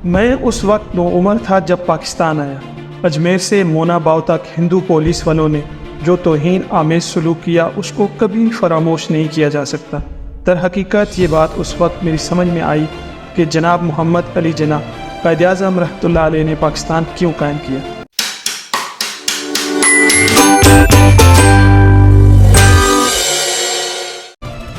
میں اس وقت نوعمر تھا جب پاکستان آیا۔ اجمیر سے مونا باؤ تک ہندو پولیس والوں نے جو توہین آمیز سلوک کیا اس کو کبھی فراموش نہیں کیا جا سکتا۔ در حقیقت یہ بات اس وقت میری سمجھ میں آئی کہ جناب محمد علی جناح قائد اعظم رحمۃ اللہ علیہ نے پاکستان کیوں قائم کیا۔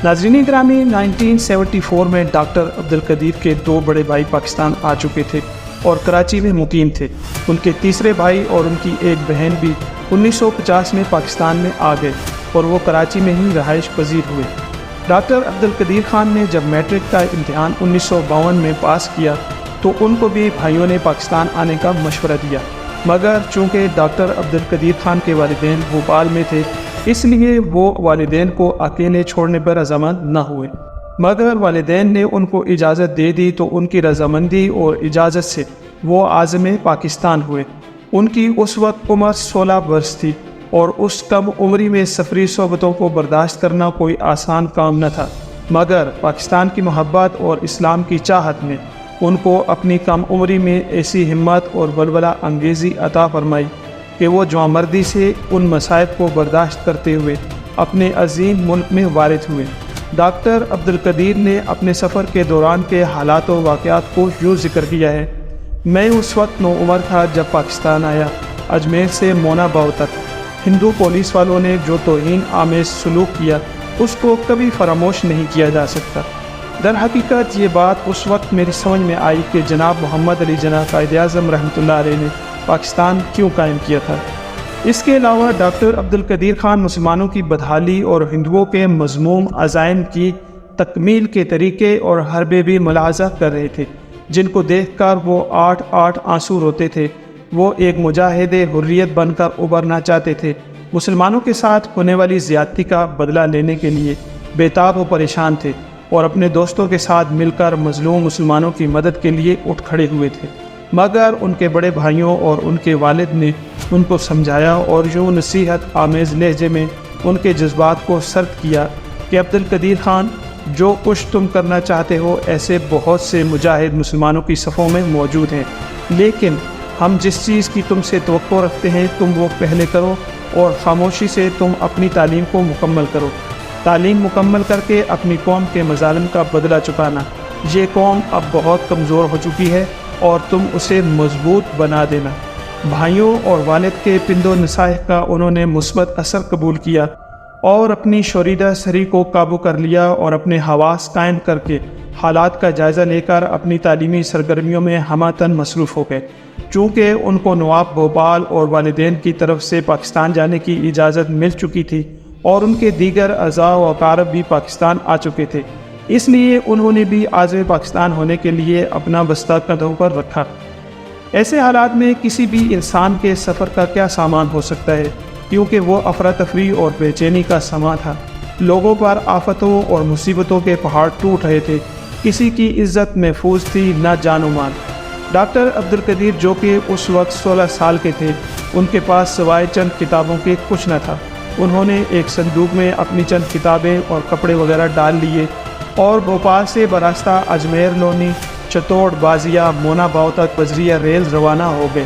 ناظرین گرامی، 1974 میں ڈاکٹر عبدالقدیر کے 2 بڑے بھائی پاکستان آ چکے تھے اور کراچی میں مقیم تھے۔ ان کے تیسرے بھائی اور ان کی ایک بہن بھی 1950 میں پاکستان میں آ گئے اور وہ کراچی میں ہی رہائش پذیر ہوئے۔ ڈاکٹر عبدالقدیر خان نے جب میٹرک کا امتحان 1952 میں پاس کیا تو ان کو بھی بھائیوں نے پاکستان آنے کا مشورہ دیا، مگر چونکہ ڈاکٹر عبدالقدیر خان کے والدین بھوپال میں تھے اس لیے وہ والدین کو اکیلے چھوڑنے پر رضامند نہ ہوئے، مگر والدین نے ان کو اجازت دے دی تو ان کی رضامندی اور اجازت سے وہ عازم پاکستان ہوئے۔ ان کی اس وقت عمر 16 برس تھی اور اس کم عمری میں سفری صحبتوں کو برداشت کرنا کوئی آسان کام نہ تھا، مگر پاکستان کی محبت اور اسلام کی چاہت نے ان کو اپنی کم عمری میں ایسی ہمت اور ولولہ انگیزی عطا فرمائی کہ وہ جوانمردی سے ان مصائب کو برداشت کرتے ہوئے اپنے عظیم ملک میں وارد ہوئے۔ ڈاکٹر عبدالقدیر نے اپنے سفر کے دوران کے حالات و واقعات کو یوں ذکر کیا ہے: میں اس وقت نوعمر تھا جب پاکستان آیا۔ اجمیر سے مونا باؤ تک ہندو پولیس والوں نے جو توہین آمیز سلوک کیا اس کو کبھی فراموش نہیں کیا جا سکتا۔ در حقیقت یہ بات اس وقت میری سمجھ میں آئی کہ جناب محمد علی جناح قائد اعظم رحمۃ اللہ علیہ نے پاکستان کیوں قائم کیا تھا۔ اس کے علاوہ ڈاکٹر عبدالقدیر خان مسلمانوں کی بدحالی اور ہندوؤں کے مذموم عزائم کی تکمیل کے طریقے اور حربے بھی ملاحظہ کر رہے تھے، جن کو دیکھ کر وہ آٹھ آنسو روتے تھے۔ وہ ایک مجاہد حریت بن کر ابھرنا چاہتے تھے، مسلمانوں کے ساتھ ہونے والی زیادتی کا بدلہ لینے کے لیے بے تاب و پریشان تھے اور اپنے دوستوں کے ساتھ مل کر مظلوم مسلمانوں کی مدد کے لیے اٹھ کھڑے ہوئے تھے، مگر ان کے بڑے بھائیوں اور ان کے والد نے ان کو سمجھایا اور یوں نصیحت آمیز لہجے میں ان کے جذبات کو سرد کیا کہ عبدالقدیر خان، جو کچھ تم کرنا چاہتے ہو ایسے بہت سے مجاہد مسلمانوں کی صفوں میں موجود ہیں، لیکن ہم جس چیز کی تم سے توقع رکھتے ہیں تم وہ پہلے کرو اور خاموشی سے تم اپنی تعلیم کو مکمل کرو۔ تعلیم مکمل کر کے اپنی قوم کے مظالم کا بدلہ چکانا۔ یہ قوم اب بہت کمزور ہو چکی ہے اور تم اسے مضبوط بنا دینا۔ بھائیوں اور والد کے پند و نصائح کا انہوں نے مثبت اثر قبول کیا اور اپنی شوریدہ سری کو قابو کر لیا اور اپنے حواس قائم کر کے حالات کا جائزہ لے کر اپنی تعلیمی سرگرمیوں میں ہمہ مصروف ہو گئے۔ چونکہ ان کو نواب بھوپال اور والدین کی طرف سے پاکستان جانے کی اجازت مل چکی تھی اور ان کے دیگر اعضاء و اقارب بھی پاکستان آ چکے تھے، اس لیے انہوں نے بھی عازم پاکستان ہونے کے لیے اپنا بستہ کندھوں پر رکھا۔ ایسے حالات میں کسی بھی انسان کے سفر کا کیا سامان ہو سکتا ہے، کیونکہ وہ افراتفری اور بے چینی کا سماں تھا۔ لوگوں پر آفتوں اور مصیبتوں کے پہاڑ ٹوٹ رہے تھے، کسی کی عزت محفوظ تھی نہ جان و مال۔ ڈاکٹر عبدالقدیر جو کہ اس وقت 16 سال کے تھے، ان کے پاس سوائے چند کتابوں کے کچھ نہ تھا۔ انہوں نے ایک صندوق میں اپنی چند کتابیں اور کپڑے وغیرہ ڈال لیے اور بھوپال سے براستہ اجمیر لونی، چتوڑ، بازیا، مونا باؤ تک بذریعہ ریل روانہ ہو گئے۔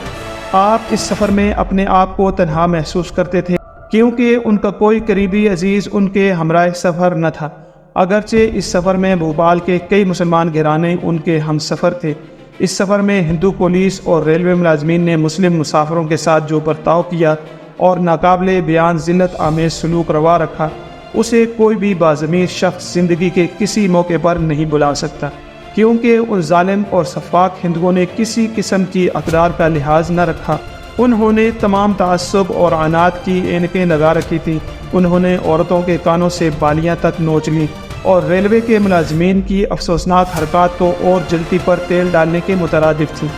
آپ اس سفر میں اپنے آپ کو تنہا محسوس کرتے تھے کیونکہ ان کا کوئی قریبی عزیز ان کے ہمراہ سفر نہ تھا، اگرچہ اس سفر میں بھوپال کے کئی مسلمان گھرانے ان کے ہم سفر تھے۔ اس سفر میں ہندو پولیس اور ریلوے ملازمین نے مسلم مسافروں کے ساتھ جو برتاؤ کیا اور ناقابل بیان ذلت آمیز سلوک روا رکھا، اسے کوئی بھی باضمیر شخص زندگی کے کسی موقع پر نہیں بھلا سکتا، کیونکہ ان ظالم اور سفاک ہندوؤں نے کسی قسم کی اقدار کا لحاظ نہ رکھا۔ انہوں نے تمام تعصب اور عناد کی اینکیں لگا رکھی تھیں۔ انہوں نے عورتوں کے کانوں سے بالیاں تک نوچ لیں اور ریلوے کے ملازمین کی افسوسناک حرکات تو اور جلتی پر تیل ڈالنے کے مترادف تھیں۔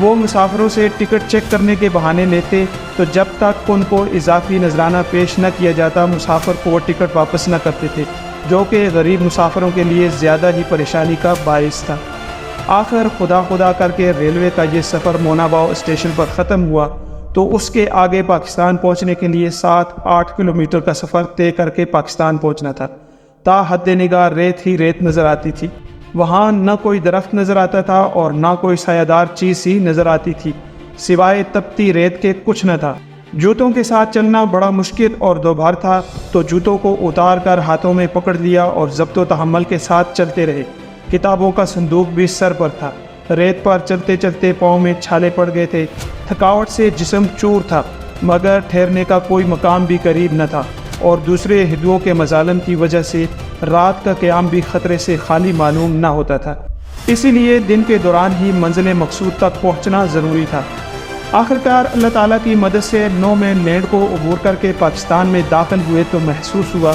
وہ مسافروں سے ٹکٹ چیک کرنے کے بہانے لیتے تو جب تک ان کو اضافی نذرانہ پیش نہ کیا جاتا مسافر کو وہ ٹکٹ واپس نہ کرتے تھے، جو کہ غریب مسافروں کے لیے زیادہ ہی پریشانی کا باعث تھا۔ آخر خدا کر کے ریلوے کا یہ سفر مونا باؤ اسٹیشن پر ختم ہوا تو اس کے آگے پاکستان پہنچنے کے لیے 7-8 کلومیٹر کا سفر طے کر کے پاکستان پہنچنا تھا۔ تا حد نگاہ ریت ہی ریت نظر آتی تھی۔ وہاں نہ کوئی درخت نظر آتا تھا اور نہ کوئی سایہ چیز ہی نظر آتی تھی، سوائے تپتی ریت کے کچھ نہ تھا۔ جوتوں کے ساتھ چلنا بڑا مشکل اور دوبار تھا، تو جوتوں کو اتار کر ہاتھوں میں پکڑ لیا اور ضبط و تحمل کے ساتھ چلتے رہے۔ کتابوں کا صندوق بھی سر پر تھا۔ ریت پر چلتے چلتے پاؤں میں چھالے پڑ گئے تھے، تھکاوٹ سے جسم چور تھا، مگر ٹھہرنے کا کوئی مقام بھی قریب نہ تھا، اور دوسرے ہندوؤں کے مظالم کی وجہ سے رات کا قیام بھی خطرے سے خالی معلوم نہ ہوتا تھا، اسی لیے دن کے دوران ہی منزل مقصود تک پہنچنا ضروری تھا۔ آخرکار اللہ تعالیٰ کی مدد سے 9 میل لینڈ کو عبور کر کے پاکستان میں داخل ہوئے تو محسوس ہوا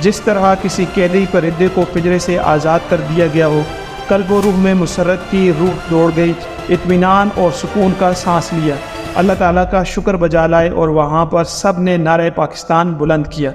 جس طرح کسی قیدی پرندے کو پنجرے سے آزاد کر دیا گیا ہو۔ قلب و روح میں مسرت کی روح دوڑ گئی، اطمینان اور سکون کا سانس لیا، اللہ تعالیٰ کا شکر بجا لائے، اور وہاں پر سب نے نعرہ پاکستان بلند کیا۔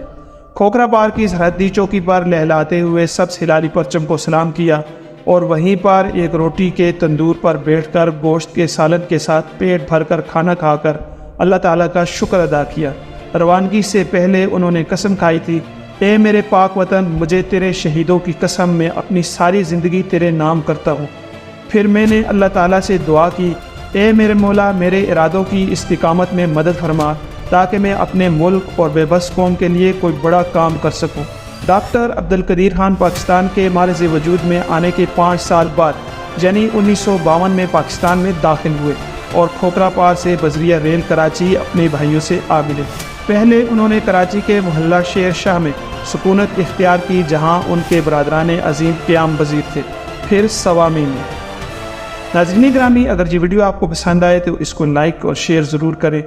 کھوکھرا پار کی سرحدی چوکی پر لہلاتے ہوئے سب ہلالی پرچم کو سلام کیا، اور وہیں پر ایک روٹی کے تندور پر بیٹھ کر گوشت کے سالن کے ساتھ پیٹ بھر کر کھانا کھا کر اللہ تعالیٰ کا شکر ادا کیا۔ روانگی سے پہلے انہوں نے قسم کھائی تھی، اے میرے پاک وطن، مجھے تیرے شہیدوں کی قسم میں اپنی ساری زندگی تیرے نام کرتا ہوں۔ پھر میں نے اللہ تعالیٰ سے دعا کی، اے میرے مولا، میرے ارادوں کی استقامت میں مدد فرما تاکہ میں اپنے ملک اور بے بس قوم کے لیے کوئی بڑا کام کر سکوں۔ ڈاکٹر عبدالقدیر خان پاکستان کے معرض وجود میں آنے کے 5 سال بعد یعنی 1952 میں پاکستان میں داخل ہوئے، اور کھوکھرا پار سے بذریعہ ریل کراچی اپنے بھائیوں سے آ ملے۔ پہلے انہوں نے کراچی کے محلہ شیر شاہ میں سکونت اختیار کی، جہاں ان کے برادران عظیم قیام پذیر تھے، پھر سوامی میں۔ ناظرین گرامی، اگر یہ ویڈیو آپ کو پسند آئے تو اس کو لائک اور شیئر ضرور کریں۔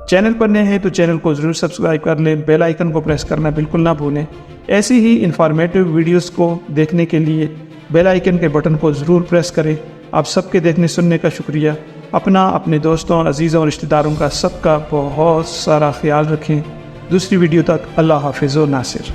چینل پر نئے ہیں تو چینل کو ضرور سبسکرائب کر لیں، بیل آئیکن کو پریس کرنا بالکل نہ بھولیں۔ ایسی ہی انفارمیٹیو ویڈیوز کو دیکھنے کے لیے بیل آئیکن کے بٹن کو ضرور پریس کریں۔ آپ سب کے دیکھنے سننے کا شکریہ۔ اپنا، اپنے دوستوں، عزیزوں اور رشتہ داروں کا سب کا بہت سارا خیال رکھیں۔ دوسری ویڈیو تک اللہ حافظ و ناصر۔